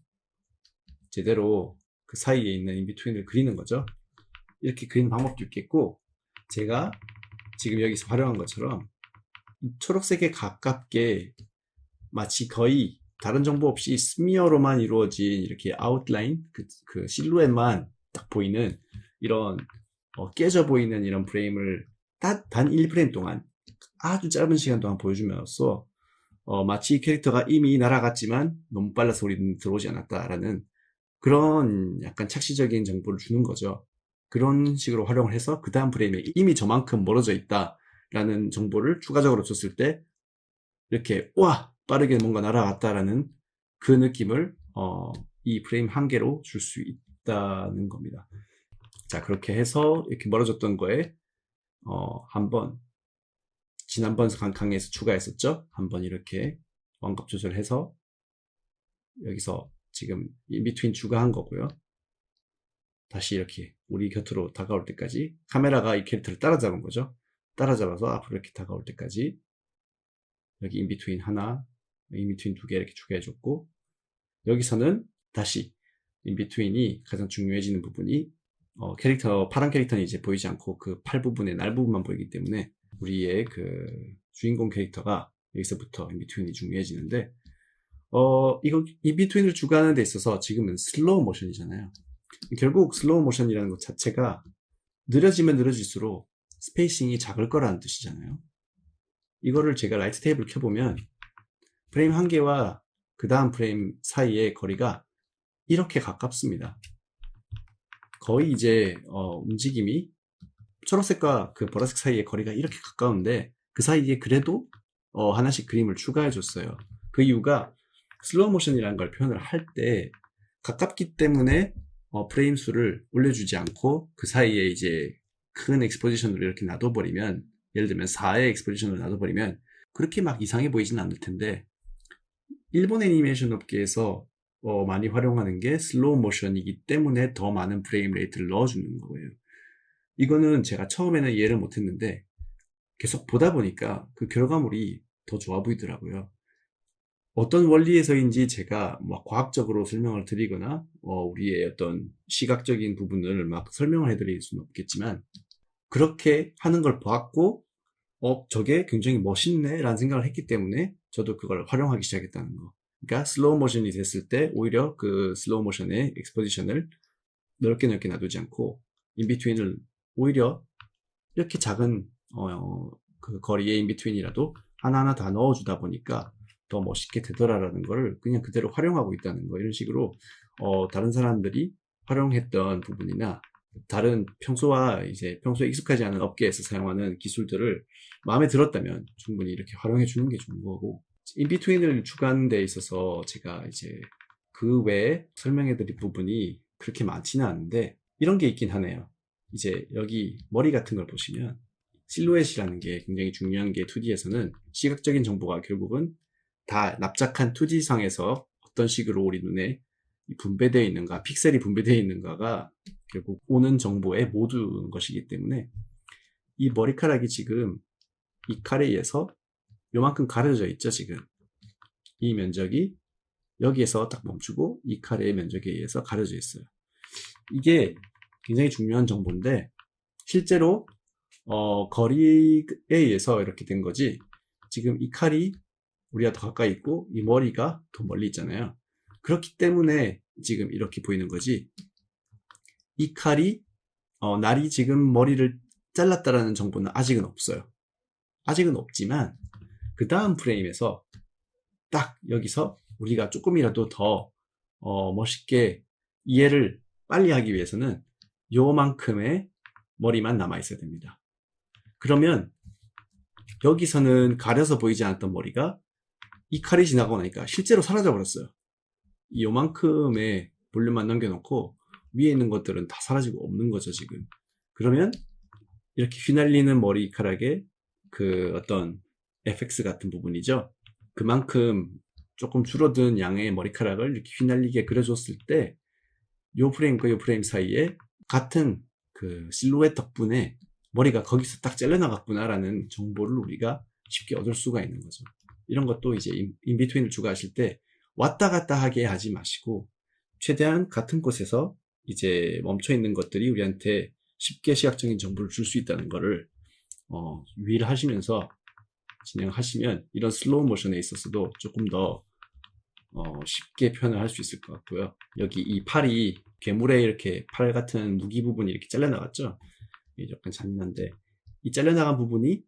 제대로 그 사이에 있는 인비트윈을 그리는 거죠. 이렇게 그리는 방법도 있겠고, 제가 지금 여기서 활용한 것처럼 초록색에 가깝게 마치 거의 다른 정보 없이 스미어로만 이루어진 이렇게 아웃라인, 그 실루엣만 딱 보이는 이런 깨져 보이는 이런 프레임을 단 1프레임 동안 아주 짧은 시간 동안 보여줌으로써 마치 캐릭터가 이미 날아갔지만 너무 빨라서 우리는 들어오지 않았다라는 그런 약간 착시적인 정보를 주는 거죠. 그런 식으로 활용을 해서 그 다음 프레임에 이미 저만큼 멀어져 있다라는 정보를 추가적으로 줬을 때 이렇게 와 빠르게 뭔가 날아갔다라는 그 느낌을 이 프레임 한 개로 줄 수 있다는 겁니다. 자, 그렇게 해서 이렇게 멀어졌던 거에 한번 지난번 강의에서 추가했었죠. 한번 이렇게 완급 조절해서 여기서 지금 인비트윈 추가한 거고요. 다시 이렇게 우리 곁으로 다가올 때까지 카메라가 이 캐릭터를 따라잡은 거죠. 따라잡아서 앞으로 이렇게 다가올 때까지 여기 인비트윈 하나, 인비트윈 두 개 이렇게 추가해줬고, 여기서는 다시 인비트윈이 가장 중요해지는 부분이 파란 캐릭터는 이제 보이지 않고 그 팔 부분의 날 부분만 보이기 때문에 우리의 그 주인공 캐릭터가 여기서부터 인비트윈이 중요해지는데, 이거 인비트윈을 추가하는 데 있어서 지금은 슬로우 모션이잖아요. 결국 슬로우 모션이라는 것 자체가 느려지면 느려질수록 스페이싱이 작을 거라는 뜻이잖아요. 이거를 제가 라이트 테이블 켜보면 프레임 한 개와 그 다음 프레임 사이의 거리가 이렇게 가깝습니다. 거의 이제 움직임이 초록색과 그 보라색 사이의 거리가 이렇게 가까운데 그 사이에 그래도 하나씩 그림을 추가해 줬어요. 그 이유가 슬로우 모션이라는 걸 표현을 할 때 가깝기 때문에 프레임 수를 올려주지 않고 그 사이에 이제 큰 엑스포지션으로 이렇게 놔둬버리면, 예를 들면 4의 엑스포지션으로 놔둬버리면 그렇게 막 이상해 보이지는 않을 텐데, 일본 애니메이션 업계에서 많이 활용하는 게 슬로우 모션이기 때문에 더 많은 프레임 레이트를 넣어주는 거예요. 이거는 제가 처음에는 이해를 못했는데 계속 보다 보니까 그 결과물이 더 좋아 보이더라고요. 어떤 원리에서인지 제가 막 과학적으로 설명을 드리거나 우리의 어떤 시각적인 부분을 막 설명을 해드릴 수는 없겠지만, 그렇게 하는 걸 보았고 저게 굉장히 멋있네 라는 생각을 했기 때문에 저도 그걸 활용하기 시작했다는 거. 그러니까 슬로우 모션이 됐을 때 오히려 그 슬로우 모션의 엑스포지션을 넓게 놔두지 않고 인비트윈을 오히려 이렇게 작은 그 거리의 인비트윈이라도 하나하나 다 넣어주다 보니까 더 멋있게 되더라라는 걸 그냥 그대로 활용하고 있다는 거. 이런 식으로 다른 사람들이 활용했던 부분이나 다른 평소에 익숙하지 않은 업계에서 사용하는 기술들을 마음에 들었다면 충분히 이렇게 활용해 주는 게 좋은 거고, 인비트윈을 추가하는 데 있어서 제가 이제 그 외에 설명해 드릴 부분이 그렇게 많지는 않은데 이런 게 있긴 하네요. 이제 여기 머리 같은 걸 보시면 실루엣이라는 게 굉장히 중요한 게 2D에서는 시각적인 정보가 결국은 다 납작한 2D상에서 어떤 식으로 우리 눈에 분배되어 있는가, 픽셀이 분배되어 있는가가 결국 오는 정보의 모든 것이기 때문에 이 머리카락이 지금 이 칼에 의해서 요만큼 가려져 있죠. 지금 이 면적이 여기에서 딱 멈추고 이 칼의 면적에 의해서 가려져 있어요. 이게 굉장히 중요한 정보인데 실제로 거리에 의해서 이렇게 된 거지, 지금 이 칼이 우리가 더 가까이 있고 이 머리가 더 멀리 있잖아요. 그렇기 때문에 지금 이렇게 보이는 거지, 이 칼이 날이 지금 머리를 잘랐다라는 정보는 아직은 없어요. 아직은 없지만 그 다음 프레임에서 딱 여기서 우리가 조금이라도 더 멋있게 이해를 빨리 하기 위해서는 요만큼의 머리만 남아 있어야 됩니다. 그러면 여기서는 가려서 보이지 않았던 머리가 이 칼이 지나고 나니까 실제로 사라져 버렸어요. 요만큼의 볼륨만 남겨놓고 위에 있는 것들은 다 사라지고 없는 거죠 지금. 그러면 이렇게 휘날리는 머리카락에 그 어떤 FX 같은 부분이죠. 그만큼 조금 줄어든 양의 머리카락을 이렇게 휘날리게 그려줬을 때 요 프레임과 요 프레임 사이에 같은 그 실루엣 덕분에 머리가 거기서 딱 잘려나갔구나라는 정보를 우리가 쉽게 얻을 수가 있는 거죠. 이런 것도 이제 인비트윈을 추가하실 때 왔다 갔다 하게 하지 마시고 최대한 같은 곳에서 이제 멈춰 있는 것들이 우리한테 쉽게 시각적인 정보를 줄 수 있다는 거를 유의를 하시면서 진행하시면 이런 슬로우 모션에 있어서도 조금 더 쉽게 표현을 할 수 있을 것 같고요. 여기 이 팔이 괴물의 이렇게 팔 같은 무기 부분이 이렇게 잘려나갔죠. 이게 약간 잔인한데 이 잘려나간 부분이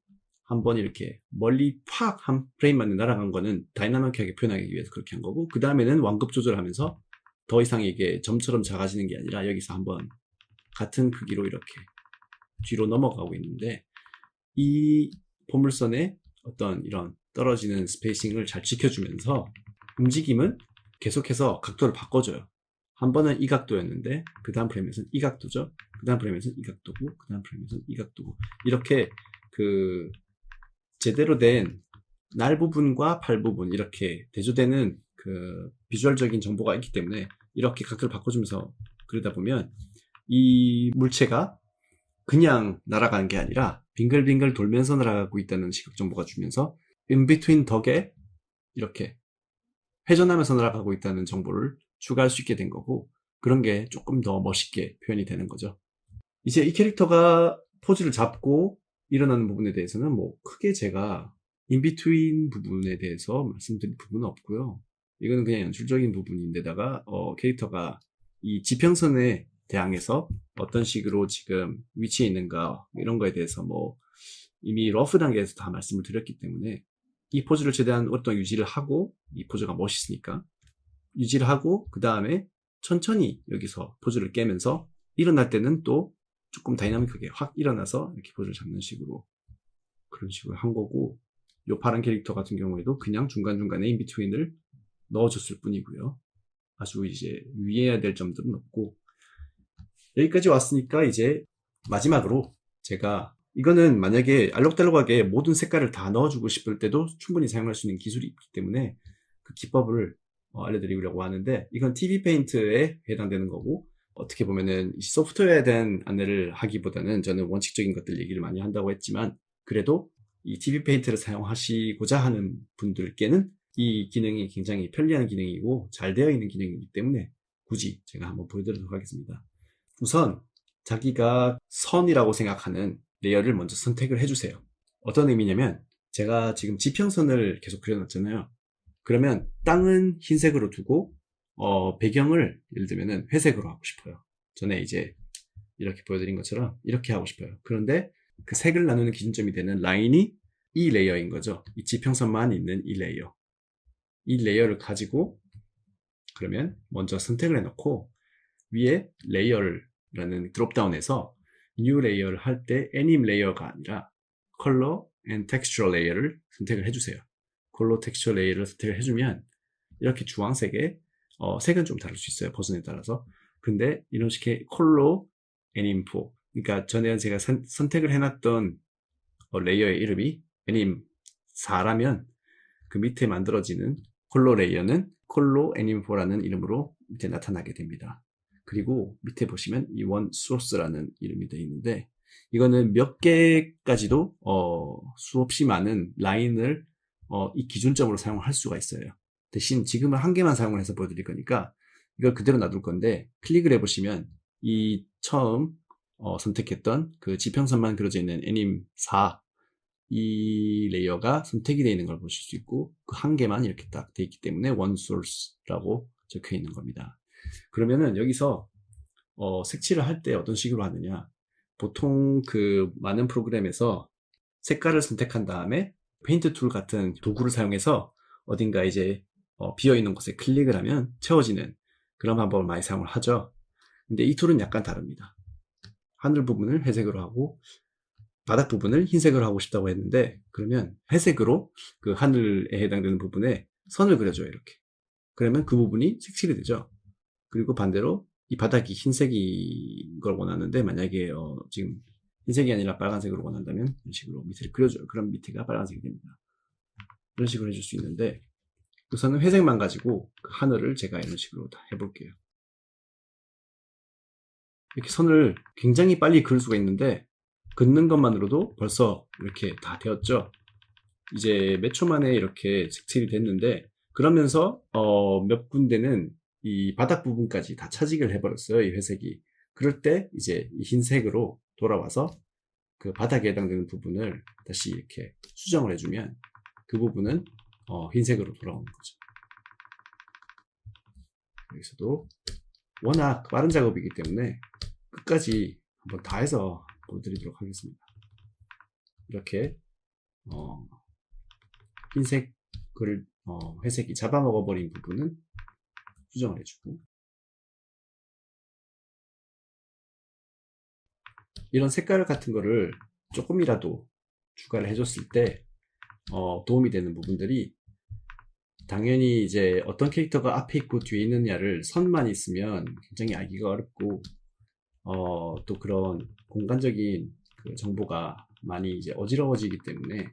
한번 이렇게 멀리 팍 한 프레임 만에 날아간 거는 다이나믹하게 표현하기 위해서 그렇게 한 거고 그 다음에는 완급 조절하면서 더 이상 이게 점처럼 작아지는 게 아니라 여기서 한번 같은 크기로 이렇게 뒤로 넘어가고 있는데 이 포물선의 어떤 이런 떨어지는 스페이싱을 잘 지켜주면서 움직임은 계속해서 각도를 바꿔줘요. 한 번은 이 각도였는데 그 다음 프레임에서는 이 각도죠. 그 다음 프레임에서는 이 각도고 그 다음 프레임에서는 이 각도고 이렇게 그 제대로 된 날 부분과 팔 부분 이렇게 대조되는 그 비주얼적인 정보가 있기 때문에 이렇게 각도를 바꿔주면서 그러다 보면 이 물체가 그냥 날아가는 게 아니라 빙글빙글 돌면서 날아가고 있다는 시각 정보가 주면서 인비트윈 덕에 이렇게 회전하면서 날아가고 있다는 정보를 추가할 수 있게 된 거고 그런 게 조금 더 멋있게 표현이 되는 거죠. 이제 이 캐릭터가 포즈를 잡고 일어나는 부분에 대해서는 뭐 크게 제가 인비트윈 부분에 대해서 말씀드릴 부분은 없고요. 이거는 그냥 연출적인 부분인데다가 캐릭터가 이 지평선에 대항해서 어떤 식으로 지금 위치해 있는가 이런 거에 대해서 뭐 이미 러프 단계에서 다 말씀을 드렸기 때문에 이 포즈를 최대한 오랫동안 유지를 하고 이 포즈가 멋있으니까 유지를 하고 그 다음에 천천히 여기서 포즈를 깨면서 일어날 때는 또 조금 다이나믹하게 확 일어나서 이렇게 포즈를 잡는 식으로 그런 식으로 한 거고 요 파란 캐릭터 같은 경우에도 그냥 중간중간에 인비트윈을 넣어줬을 뿐이고요. 아주 이제 유의해야 될 점들은 없고 여기까지 왔으니까 이제 마지막으로 제가 이거는 만약에 알록달록하게 모든 색깔을 다 넣어주고 싶을 때도 충분히 사용할 수 있는 기술이 있기 때문에 그 기법을 알려드리려고 하는데 이건 TV 페인트에 해당되는 거고 어떻게 보면은 소프트웨어에 대한 안내를 하기보다는 저는 원칙적인 것들 얘기를 많이 한다고 했지만 그래도 이 TV 페인트를 사용하시고자 하는 분들께는 이 기능이 굉장히 편리한 기능이고 잘 되어 있는 기능이기 때문에 굳이 제가 한번 보여드리도록 하겠습니다. 우선 자기가 선이라고 생각하는 레이어를 먼저 선택을 해주세요. 어떤 의미냐면 제가 지금 지평선을 계속 그려놨잖아요. 그러면 땅은 흰색으로 두고 배경을 예를 들면 회색으로 하고 싶어요. 전에 이제 이렇게 보여드린 것처럼 이렇게 하고 싶어요. 그런데 그 색을 나누는 기준점이 되는 라인이 이 레이어인 거죠. 이 지평선만 있는 이 레이어. 이 레이어를 가지고 그러면 먼저 선택을 해놓고 위에 레이어라는 드롭다운에서 new 레이어를 할 때 anim 레이어가 아니라 color and texture 레이어를 선택을 해주세요. 컬러 텍스처 레이어를 선택을 해주면 이렇게 주황색의 색은 좀 다를 수 있어요. 버전에 따라서. 근데 이런 식의 컬러 애님포 그러니까 전에 제가 선택을 해놨던 레이어의 이름이 애님 4라면 그 밑에 만들어지는 컬러 레이어는 컬러 애님4라는 이름으로 밑에 나타나게 됩니다. 그리고 밑에 보시면 이 원 소스라는 이름이 되어 있는데 이거는 몇 개까지도 수없이 많은 라인을 이 기준점으로 사용할 수가 있어요. 대신 지금은 한 개만 사용을 해서 보여드릴 거니까 이걸 그대로 놔둘 건데 클릭을 해보시면 이 처음 선택했던 그 지평선만 그려져 있는 애님 4 이 레이어가 선택이 되어 있는 걸 보실 수 있고 그 한 개만 이렇게 딱 되어 있기 때문에 one source라고 적혀 있는 겁니다. 그러면은 여기서 색칠을 할 때 어떤 식으로 하느냐 보통 그 많은 프로그램에서 색깔을 선택한 다음에 페인트 툴 같은 도구를 사용해서 어딘가 이제 비어있는 곳에 클릭을 하면 채워지는 그런 방법을 많이 사용을 하죠. 근데 이 툴은 약간 다릅니다. 하늘 부분을 회색으로 하고 바닥 부분을 흰색으로 하고 싶다고 했는데 그러면 회색으로 그 하늘에 해당되는 부분에 선을 그려줘요. 이렇게. 그러면 그 부분이 색칠이 되죠. 그리고 반대로 이 바닥이 흰색인 걸 원하는데 만약에 지금 흰색이 아니라 빨간색으로 원한다면 이런 식으로 밑을 그려줘요. 그럼 밑에가 빨간색이 됩니다. 이런 식으로 해줄 수 있는데, 우선은 회색만 가지고 그 하늘을 제가 이런 식으로 다 해볼게요. 이렇게 선을 굉장히 빨리 그을 수가 있는데, 긋는 것만으로도 벌써 이렇게 다 되었죠. 이제 몇 초 만에 이렇게 색칠이 됐는데, 그러면서 몇 군데는 이 바닥 부분까지 다 차직을 해버렸어요, 이 회색이. 그럴 때 이제 이 흰색으로 돌아와서 그 바닥에 해당되는 부분을 다시 이렇게 수정을 해주면 그 부분은 흰색으로 돌아오는 거죠. 여기서도 워낙 빠른 작업이기 때문에 끝까지 한번 다 해서 보여드리도록 하겠습니다. 이렇게 흰색을 회색이 잡아먹어버린 부분은 수정을 해주고, 이런 색깔 같은 거를 조금이라도 추가를 해줬을 때 도움이 되는 부분들이, 당연히 이제 어떤 캐릭터가 앞에 있고 뒤에 있느냐를 선만 있으면 굉장히 알기가 어렵고, 또 그런 공간적인 그 정보가 많이 이제 어지러워지기 때문에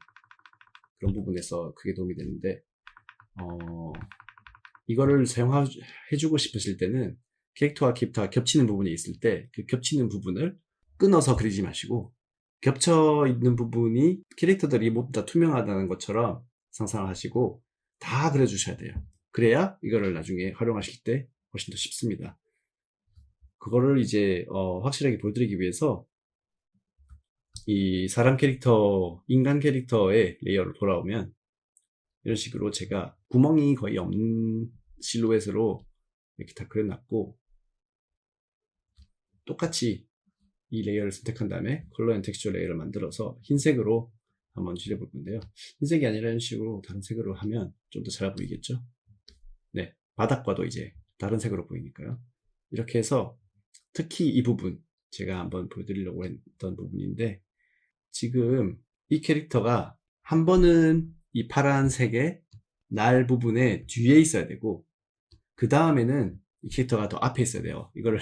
그런 부분에서 크게 도움이 되는데, 이거를 사용해주고 싶으실 때는 캐릭터와 캐릭터가 겹치는 부분이 있을 때 그 겹치는 부분을 끊어서 그리지 마시고, 겹쳐 있는 부분이 캐릭터들이 모두 다 투명하다는 것처럼 상상을 하시고 다 그려주셔야 돼요. 그래야 이거를 나중에 활용하실 때 훨씬 더 쉽습니다. 그거를 이제 확실하게 보여드리기 위해서 이 사람 캐릭터, 인간 캐릭터의 레이어로 돌아오면 이런 식으로 제가 구멍이 거의 없는 실루엣으로 이렇게 다 그려놨고, 똑같이 이 레이어를 선택한 다음에 컬러 앤 텍스처 레이어를 만들어서 흰색으로 한번 칠해볼 건데요. 흰색이 아니라 이런 식으로 다른 색으로 하면 좀 더 잘 보이겠죠? 네, 바닥과도 이제 다른 색으로 보이니까요. 이렇게 해서 특히 이 부분 제가 한번 보여드리려고 했던 부분인데, 지금 이 캐릭터가 한 번은 이 파란색의 날 부분에 뒤에 있어야 되고, 그 다음에는 이 캐릭터가 더 앞에 있어야 돼요. 이거를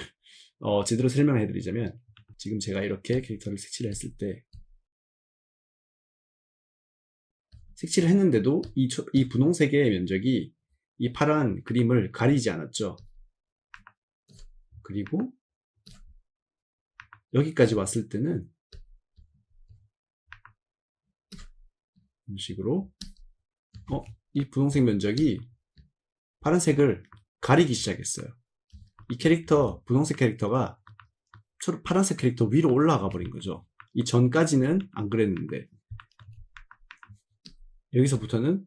제대로 설명해 드리자면, 지금 제가 이렇게 캐릭터를 색칠을 했을 때, 색칠을 했는데도 이 분홍색의 면적이 이 파란 그림을 가리지 않았죠. 그리고 여기까지 왔을 때는 이런 식으로 이 분홍색 면적이 파란색을 가리기 시작했어요. 이 캐릭터, 분홍색 캐릭터가 파란색 캐릭터 위로 올라가 버린 거죠. 이 전까지는 안 그랬는데, 여기서부터는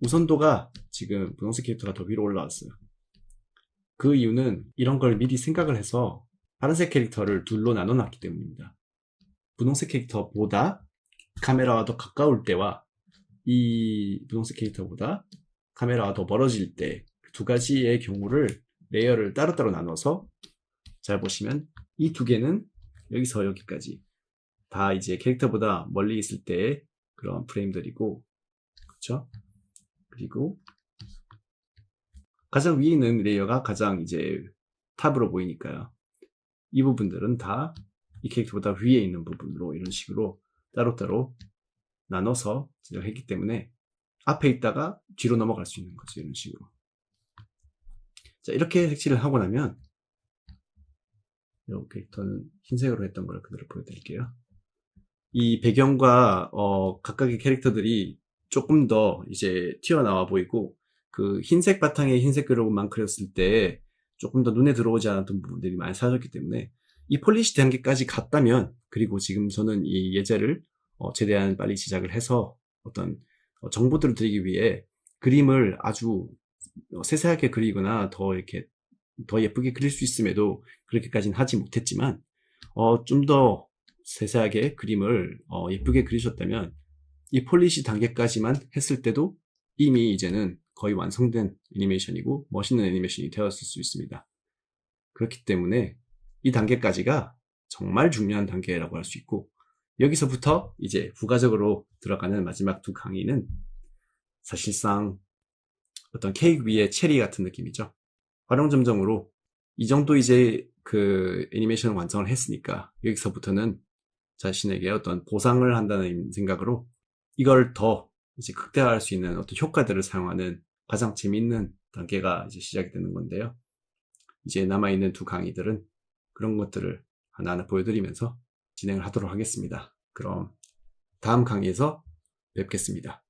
우선도가 지금 분홍색 캐릭터가 더 위로 올라왔어요. 그 이유는 이런 걸 미리 생각을 해서 파란색 캐릭터를 둘로 나눠 놨기 때문입니다. 분홍색 캐릭터보다 카메라와 더 가까울 때와 이 분홍색 캐릭터보다 카메라와 더 멀어질 때, 두 가지의 경우를 레이어를 따로따로 나눠서, 잘 보시면 이 두 개는 여기서 여기까지 다 이제 캐릭터보다 멀리 있을 때의 그런 프레임들이고, 그렇죠? 그리고 가장 위에 있는 레이어가 가장 이제 탑으로 보이니까요. 이 부분들은 다 이 캐릭터보다 위에 있는 부분으로 이런 식으로 따로따로 나눠서 제작했기 때문에 앞에 있다가 뒤로 넘어갈 수 있는 거죠. 이런 식으로. 자, 이렇게 색칠을 하고 나면 이 캐릭터는 흰색으로 했던 걸 그대로 보여드릴게요. 이 배경과 각각의 캐릭터들이 조금 더 이제 튀어나와 보이고, 그 흰색 바탕에 흰색 그룹만 그렸을 때 조금 더 눈에 들어오지 않았던 부분들이 많이 사라졌기 때문에, 이 폴리시 단계까지 갔다면, 그리고 지금 저는 이 예제를 최대한 빨리 제작을 해서 어떤 정보들을 드리기 위해 그림을 아주 세세하게 그리거나 더 이렇게 더 예쁘게 그릴 수 있음에도 그렇게까지는 하지 못했지만, 좀 더 세세하게 그림을 예쁘게 그리셨다면 이 폴리시 단계까지만 했을 때도 이미 이제는 거의 완성된 애니메이션이고 멋있는 애니메이션이 되었을 수 있습니다. 그렇기 때문에 이 단계까지가 정말 중요한 단계라고 할 수 있고, 여기서부터 이제 부가적으로 들어가는 마지막 두 강의는 사실상 어떤 케이크 위에 체리 같은 느낌이죠. 활용점정으로 이 정도 이제 그 애니메이션을 완성을 했으니까 여기서부터는 자신에게 어떤 보상을 한다는 생각으로 이걸 더 이제 극대화할 수 있는 어떤 효과들을 사용하는 가장 재미있는 단계가 이제 시작이 되는 건데요. 이제 남아있는 두 강의들은 그런 것들을 하나하나 보여드리면서 진행을 하도록 하겠습니다. 그럼 다음 강의에서 뵙겠습니다.